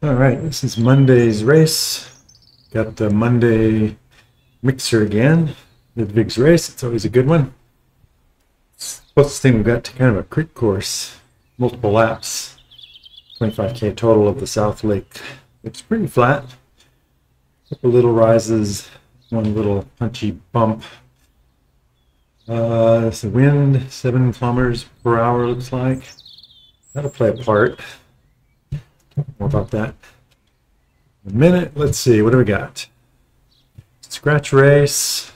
All right, this is Monday's race. Got the Monday mixer again. Ludvig's race, it's always a good one. Closest thing we've got to kind of a creek course, multiple laps, 25K total of the South Lake. It's pretty flat. A couple little rises, one little punchy bump. It's the wind, 7 kilometers per hour looks like. That'll play a part. More about that in a minute. Let's see, what do we got? Scratch race.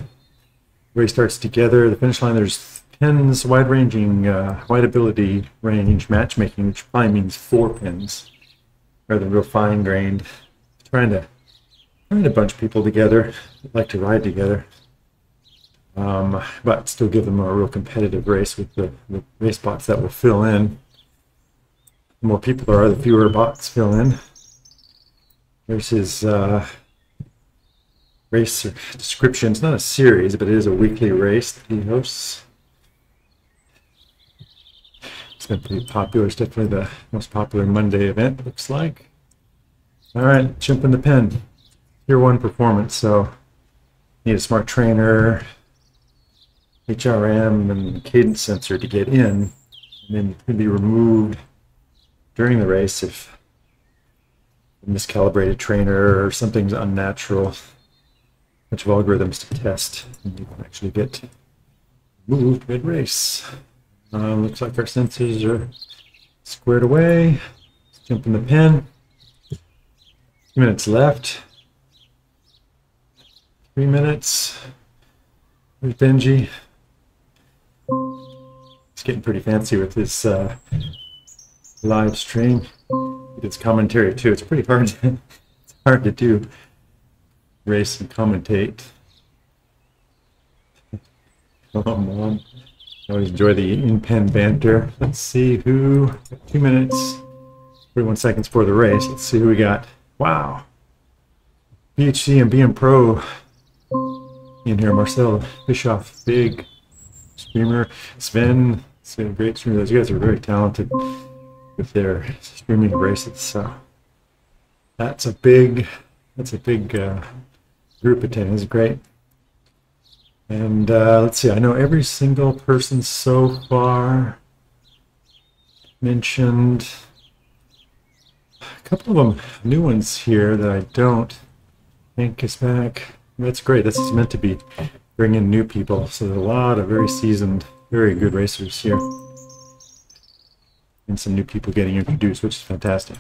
Race starts together. The finish line, there's pins, wide-ranging, wide ability range matchmaking, which probably means 4 pins, rather than real fine-grained. Trying to bunch people together, like to ride together, but still give them a real competitive race with the race bots that will fill in. The more people there are, the fewer bots fill in. There's his race description. It's not a series, but it is a weekly race that he hosts. It's been pretty popular. It's definitely the most popular Monday event, looks like. All right, jump in the pen. Tier 1 performance, so need a smart trainer, HRM, and cadence sensor to get in, and then it can be removed during the race if a miscalibrated trainer or something's unnatural. A bunch of algorithms to test, and you can actually get moved mid-race. Looks like our sensors are squared away. Let's jump in the pen. 2 minutes left. 3 minutes. There's Benji. He's getting pretty fancy with this live stream. He does commentary too. It's pretty hard it's hard to do race and commentate. Oh man. I always enjoy the in-pen banter. Let's see who, 2 minutes, 41 seconds for the race. Let's see who we got. Wow. BHC and BM Pro in here. Marcel Bischoff, big streamer. Sven, it's a great streamer. Those guys are very talented with their streaming races. So that's a big group attending. It's great. And let's see, I know every single person so far mentioned. A couple of them new ones here that I don't. Henk is back. That's great. This is meant to be bring in new people. So there's a lot of very seasoned, very good racers here. And some new people getting introduced, which is fantastic.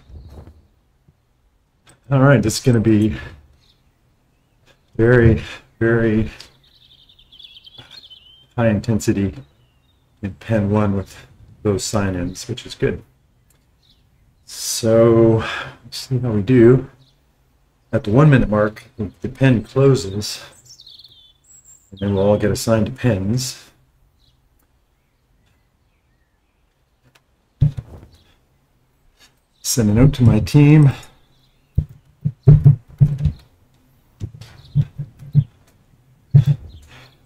All right, this is going to be very, very high intensity in Pen 1 with those sign-ins, which is good. So let's see how we do. At the 1 minute mark, the pen closes, and then we'll all get assigned to pens. Send a note to my team.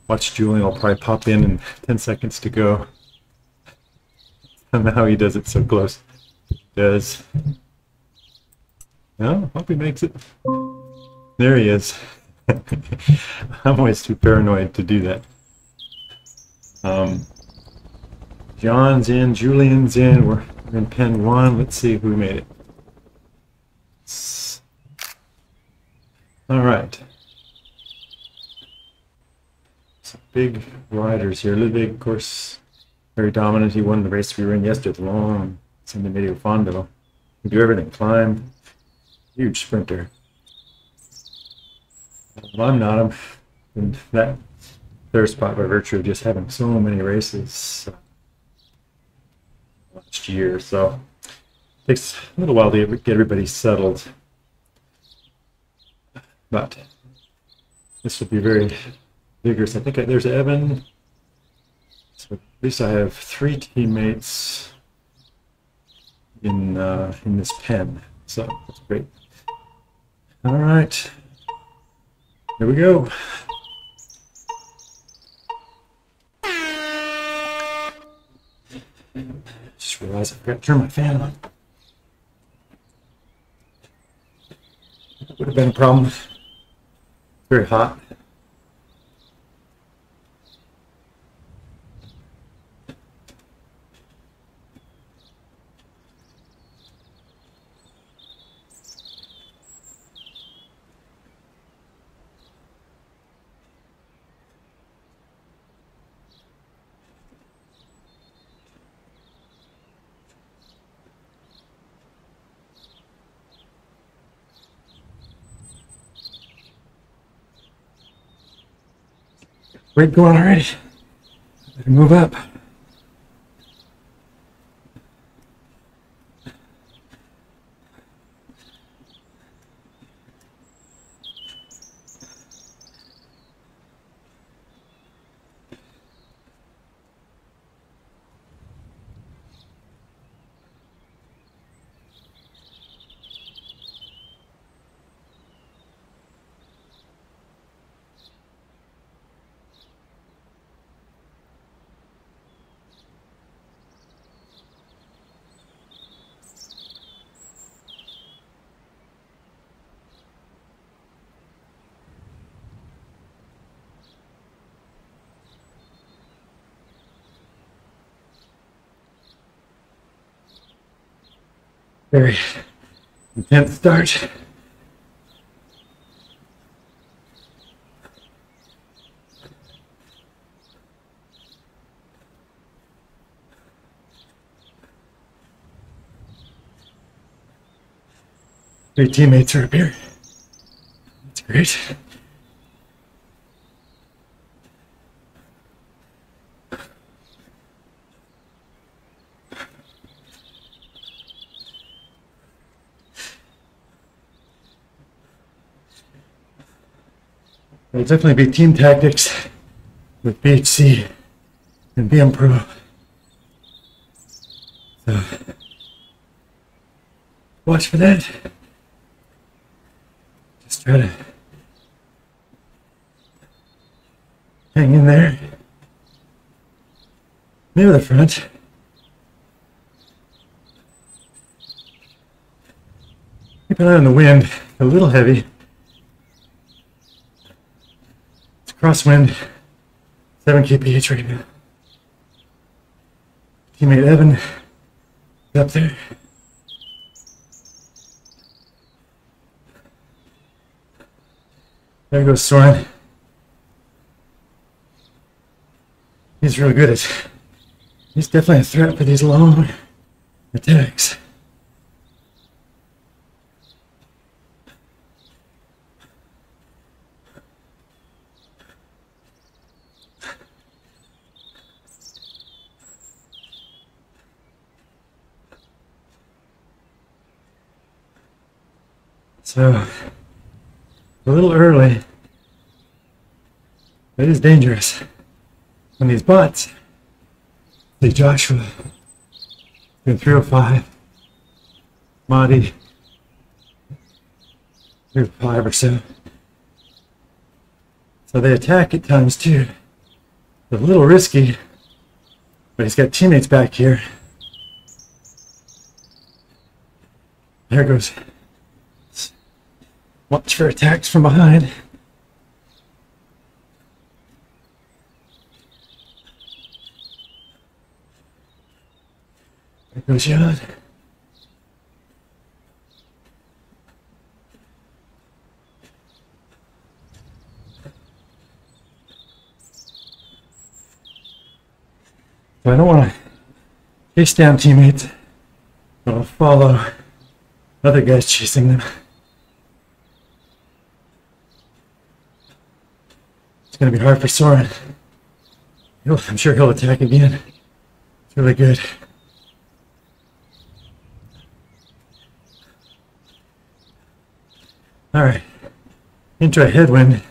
Watch Julian, I'll probably pop in 10 seconds to go. I don't know how he does it so close. He does. No, hope he makes it. There he is. I'm always too paranoid to do that. John's in, Julian's in, we're in pen 1. Let's see who made it. All right. Some big riders here. Ludvig, of course, very dominant. He won the race we were in yesterday, the long San Medio Fondo. He do everything, climb. Huge sprinter. Well, I'm not. I'm in that third spot by virtue of just having so many races last year. So it takes a little while to get everybody settled. But this will be very vigorous. I think there's Evan. So at least I have 3 teammates in this pen. So that's great. All right, here we go. Just realized I forgot to turn my fan on. would have been a problem. Very hot. Weight going already. Better move up. Very intense start. Three teammates are up here. That's great. There'll definitely be team tactics with BHC and BM Pro. So watch for that. Just try to hang in there. Maybe the front. Keep an eye on the wind, a little heavy. It's crosswind, 7 kph right now. Teammate Evan is up there. There goes Soren. He's really good at, he's definitely a threat for these long attacks. So, a little early, but it is dangerous. And these bots, see Joshua, doing 305, Marty, 305 or so. So they attack at times too. It's a little risky, but he's got teammates back here. There goes. Watch for attacks from behind. There goes Jan. So I don't want to chase down teammates. I'll follow other guys chasing them. It's going to be hard for Soren. I'm sure he'll attack again. It's really good. Alright, into a headwind.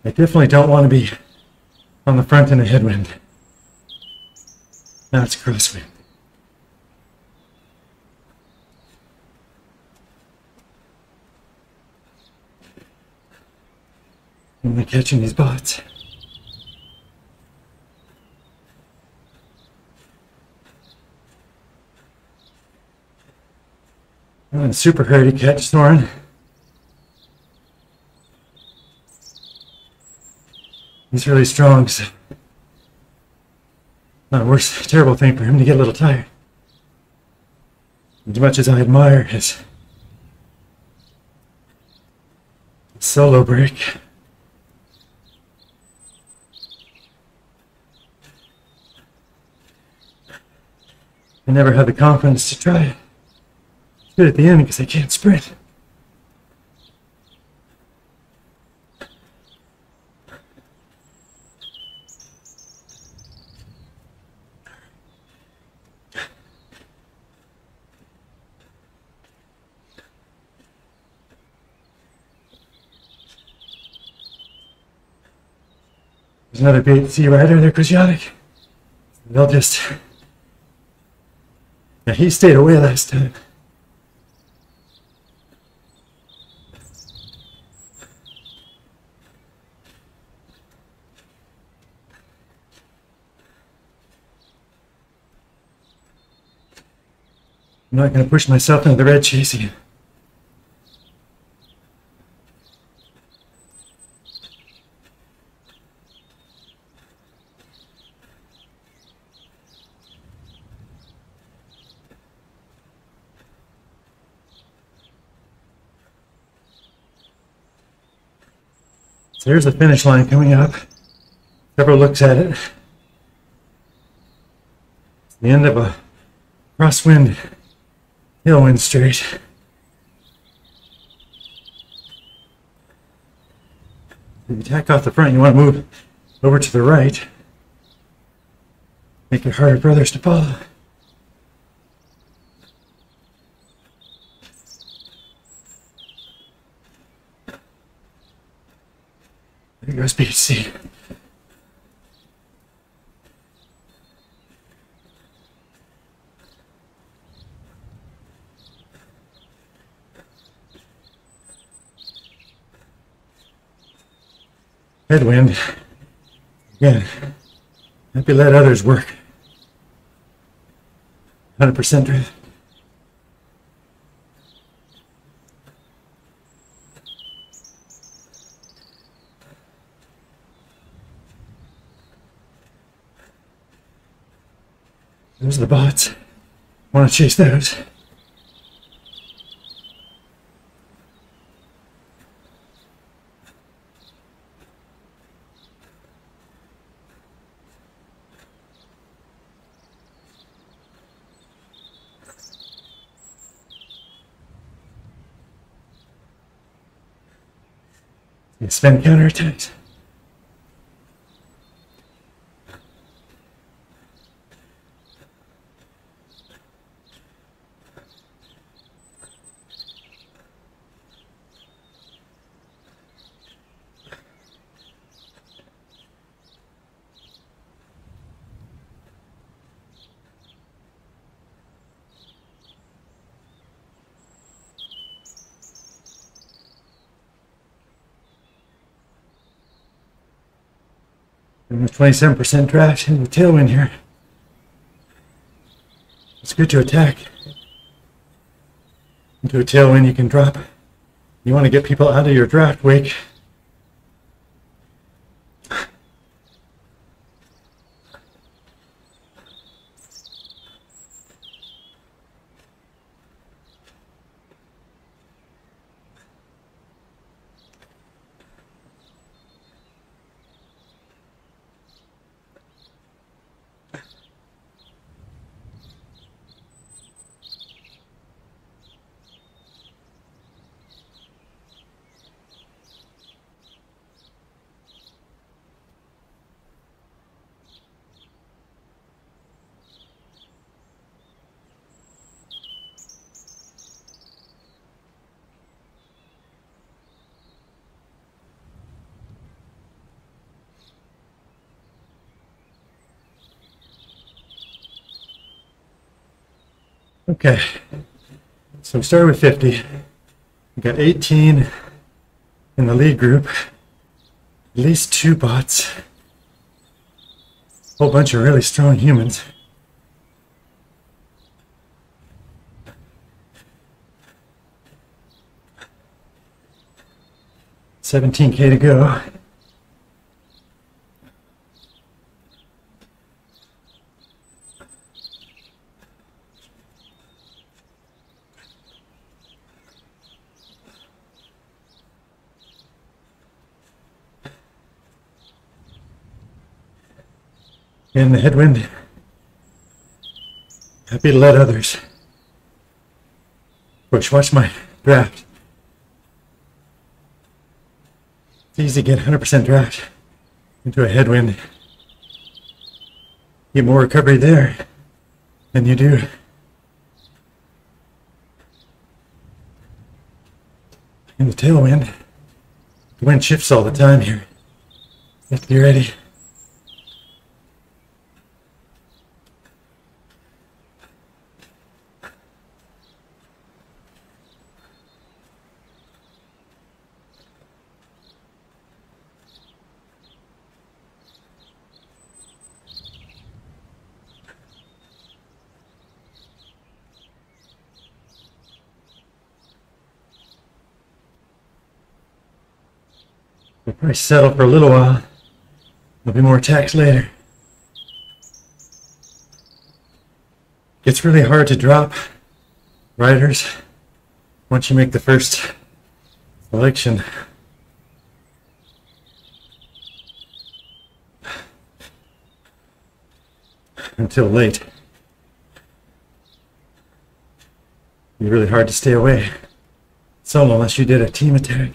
I definitely don't want to be on the front in a headwind. Now it's crosswind. I'm not catching these bots. I'm in a super hurry to catch Soren. He's really strong, so not a worse, terrible thing for him to get a little tired. As much as I admire his solo break, I never had the confidence to try it. It's good at the end because I can't sprint. There's another BC rider there, Yannic. They'll just... Now, he stayed away last time. I'm not going to push myself into the red chasing. So there's the finish line coming up. Several looks at it. It's the end of a crosswind tailwind straight. If you tack off the front, you want to move over to the right. Make it harder for others to follow. There goes BC. Headwind. Again, happy let others work. 100% drift. Those are the bots. Want to chase those. You spend counterattacks. And with 27% draft in the tailwind here. It's good to attack. Into a tailwind you can drop. You want to get people out of your draft wake. Okay, so we started with 50. We got 18 in the lead group, at least 2 bots, a whole bunch of really strong humans. $17K to go. in the headwind. Happy to let others push. Watch my draft. It's easy to get 100% draft into a headwind. Get more recovery there than you do in the tailwind. The wind shifts all the time here. You have to be ready. We'll probably settle for a little while. There'll be more attacks later. It's really hard to drop riders once you make the first selection. Until late. It'd be really hard to stay away solo unless you did a team attack.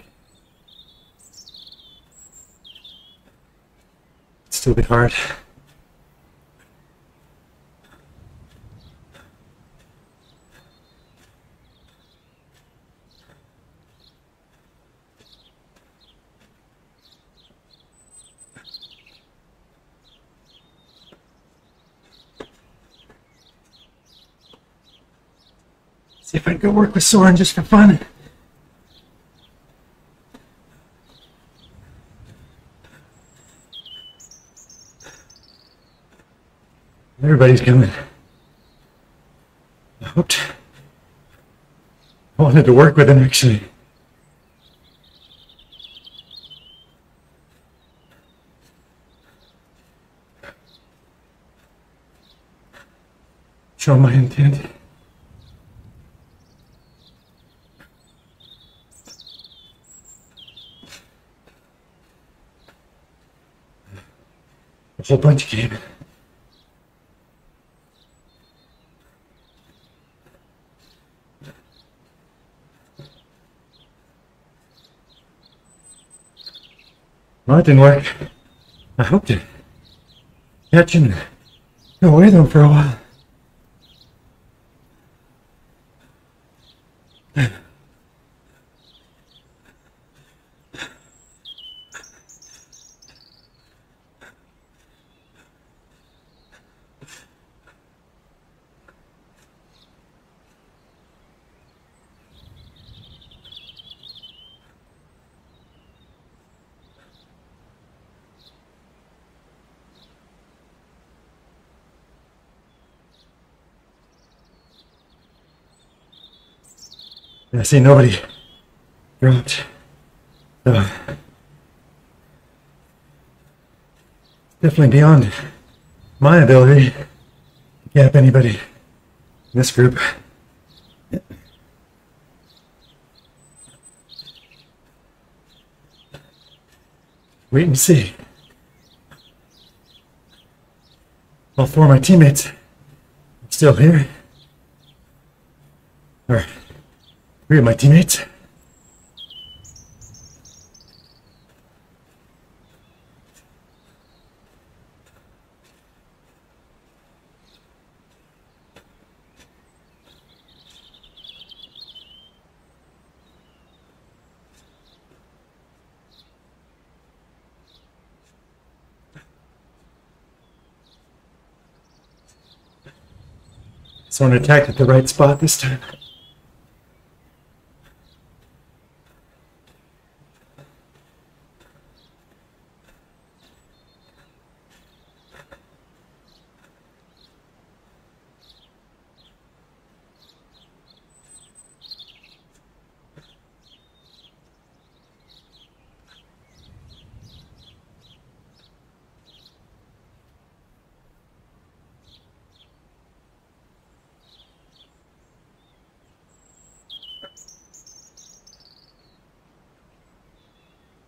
Still be hard. See if I can go work with Soren just for fun. Everybody's coming. I wanted to work with him actually. Show my intent. A whole bunch came. Well, it didn't work. I hoped to catch him and go away with him for a while. I see nobody dropped. So, definitely beyond my ability to gap anybody in this group. Wait and see. All four of my teammates are still here. Or three of my teammates. Someone attacked at the right spot this time.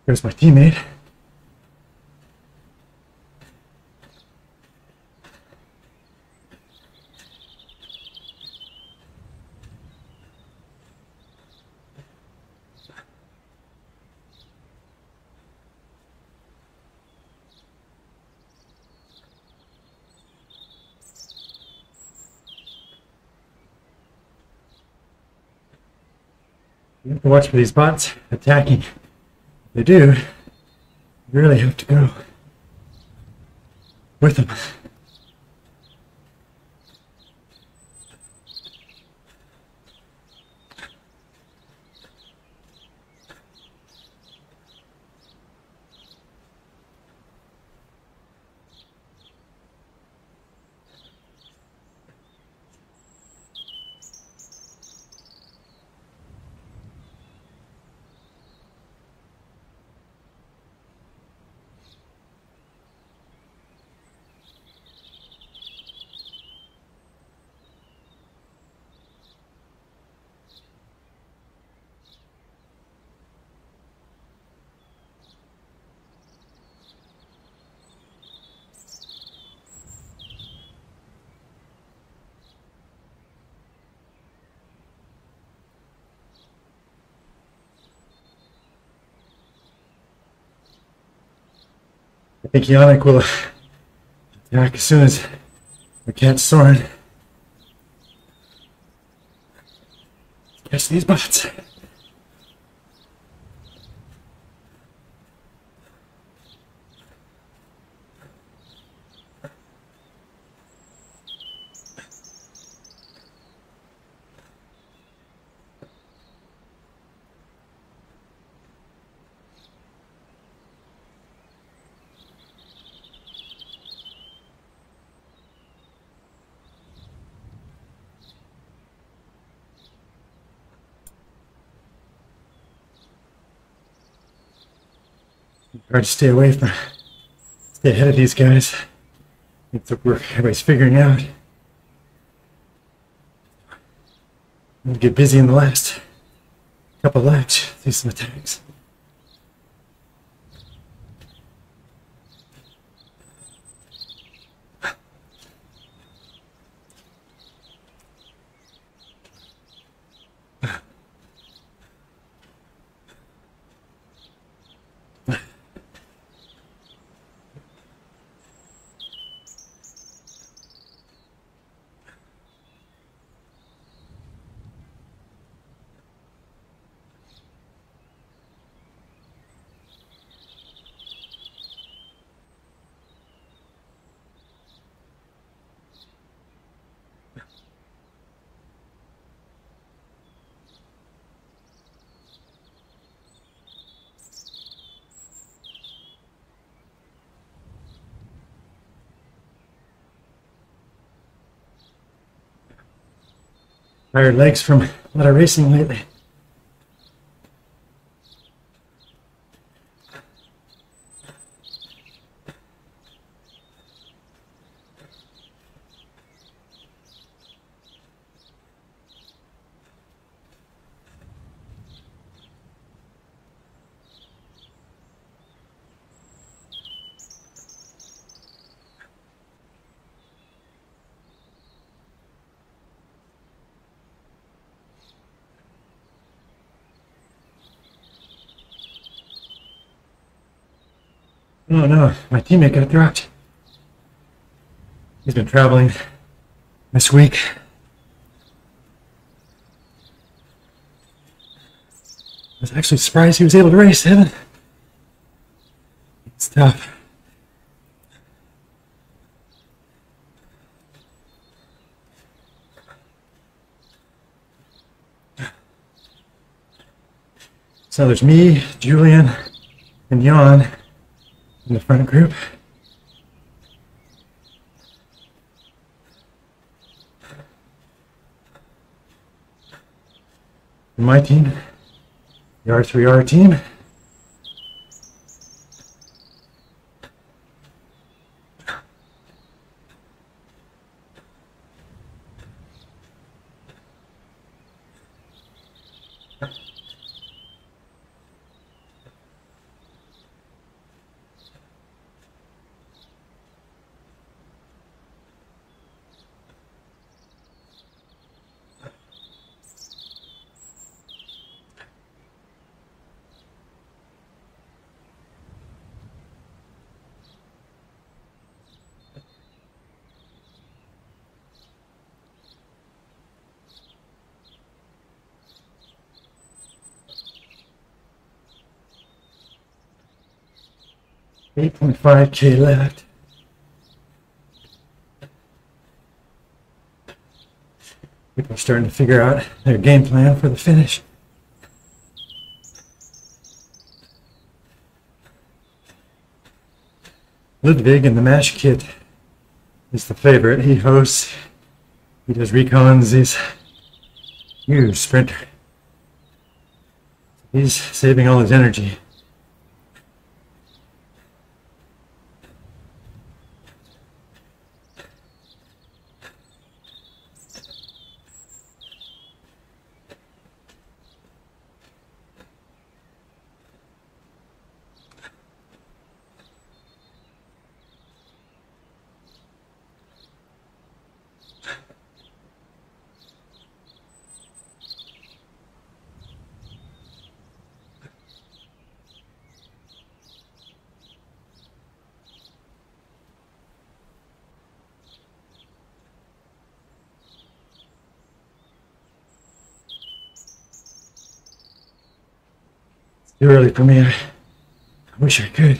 Here's my teammate. You have to watch for these bots attacking. If they do, you really have to go with them. I think Yannic will attack as soon as we catch Soren. Catch these bots. Hard to stay ahead of these guys. It's the work everybody's figuring out. We'll get busy in the last couple laps, see some attacks. Tired legs from a lot of racing lately. Oh no, my teammate got dropped. He's been traveling this week. I was actually surprised he was able to race, Evan. It's tough. So there's me, Julian, and Jan in the front group. And my team, the R3R team. 8.5K left. People are starting to figure out their game plan for the finish. Ludvig in the MASH kit is the favorite. He hosts, he does recons, he's a huge sprinter. He's saving all his energy. Too early for me. I wish I could.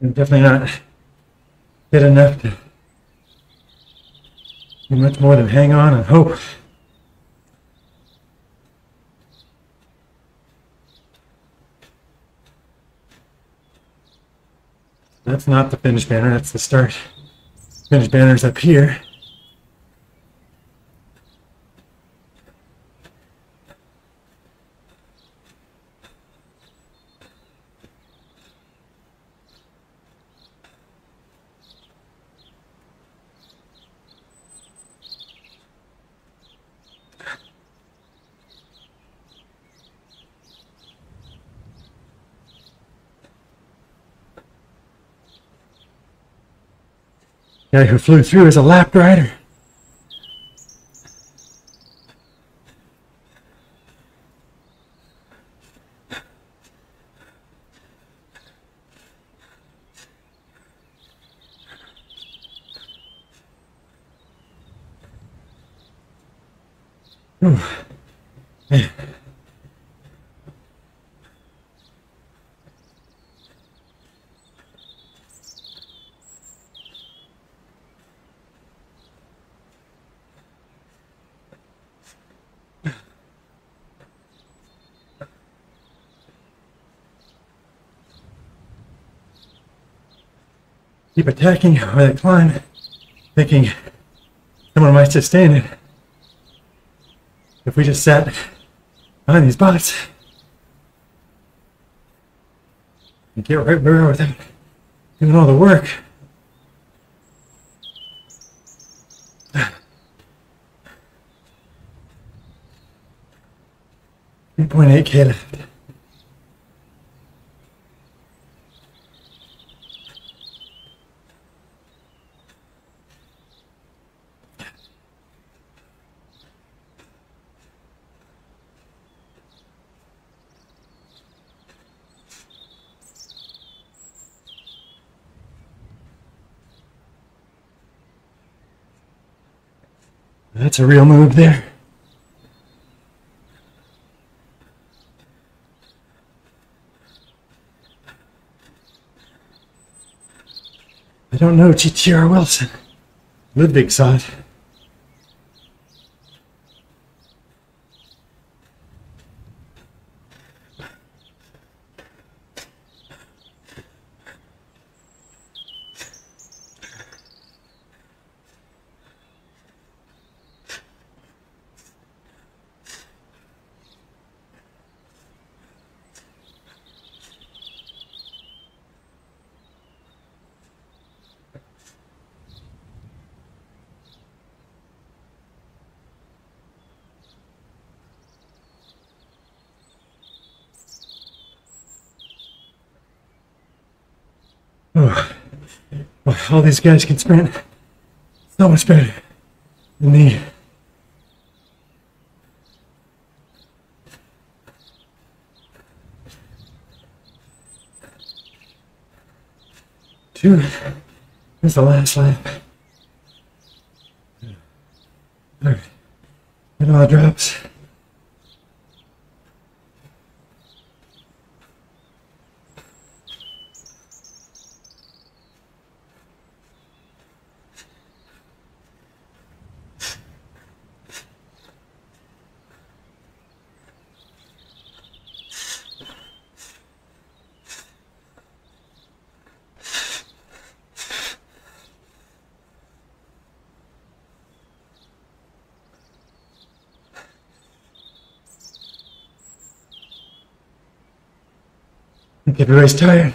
I'm definitely not fit enough to do much more than hang on and hope. That's not the finish banner, that's the start. Finish banner's up here. The guy who flew through is a lap rider. Ooh. Keep attacking with that climb, thinking someone might sustain it. If we just sat behind these bots and get right where we are with them, doing all the work. 3.8K left. That's a real move there. I don't know GTR Wilson. Ludvig saw it. Oh, well, all these guys can sprint so much better than me. Two. Here's the last lap. All right. Get all the drops. I think everybody's tired.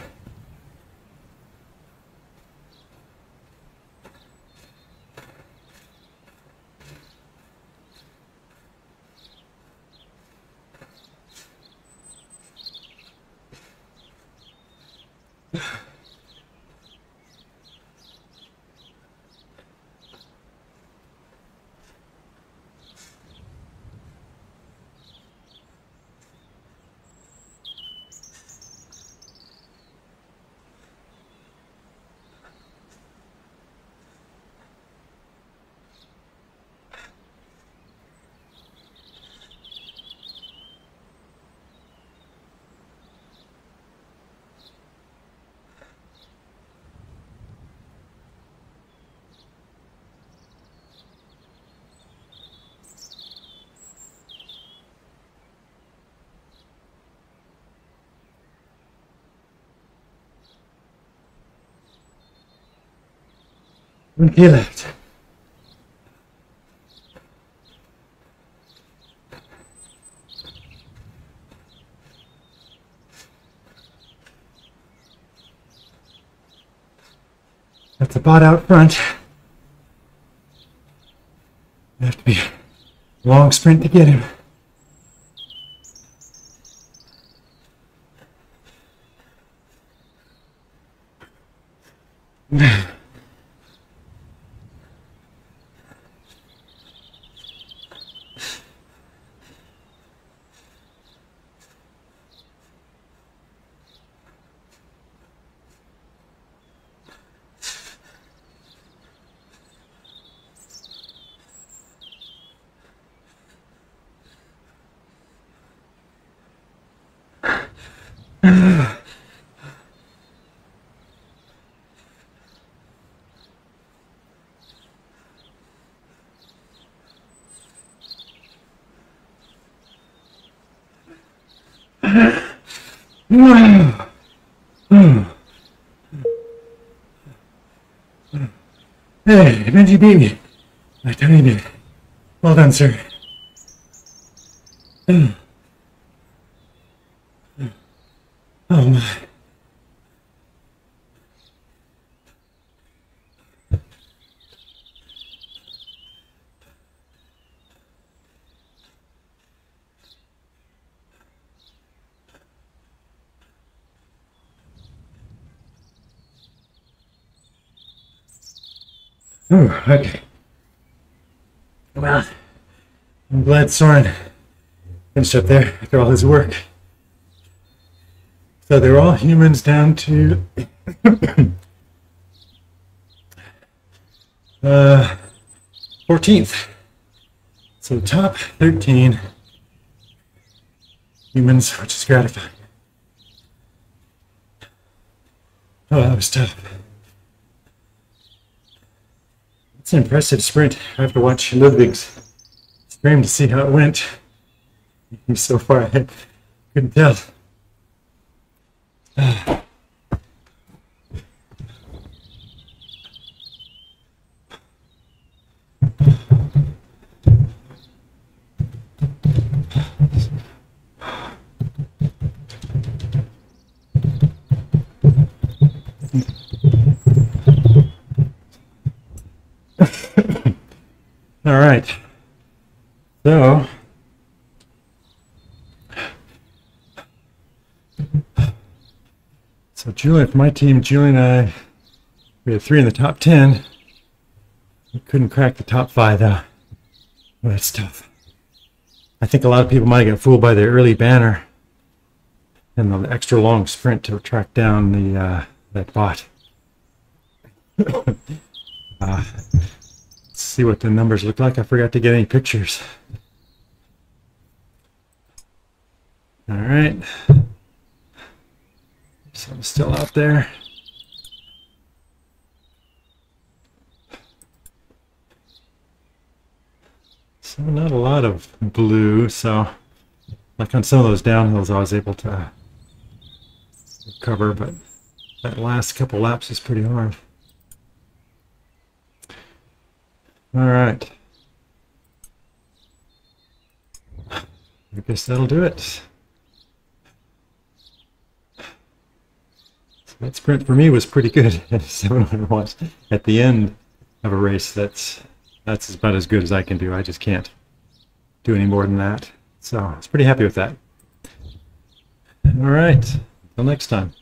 One K left. That's a bot out front. You have to be a long sprint to get him. Hey, Benji beat me. I tell you did. Well done, sir. Oh my. Oh, okay. Well, I'm glad Soren finished up there after all his work. So they're all humans down to 14th. So the top 13 humans, which is gratifying. Oh, that was tough. It's an impressive sprint. I have to watch Ludvig's stream to see how it went. He's so far ahead. Couldn't tell. All right. So Julian, for my team, Julian and I, we had 3 in the top 10. We couldn't crack the top 5 though. Well, that's tough. I think a lot of people might get fooled by the early banner and the extra long sprint to track down the that bot. Let's see what the numbers look like. I forgot to get any pictures. All right. So I'm still out there. So not a lot of blue, so like on some of those downhills I was able to recover, but that last couple laps is pretty hard. All right. I guess that'll do it. So that sprint for me was pretty good. 700 watts at the end of a race. That's about as good as I can do. I just can't do any more than that. So I was pretty happy with that. All right. Until next time.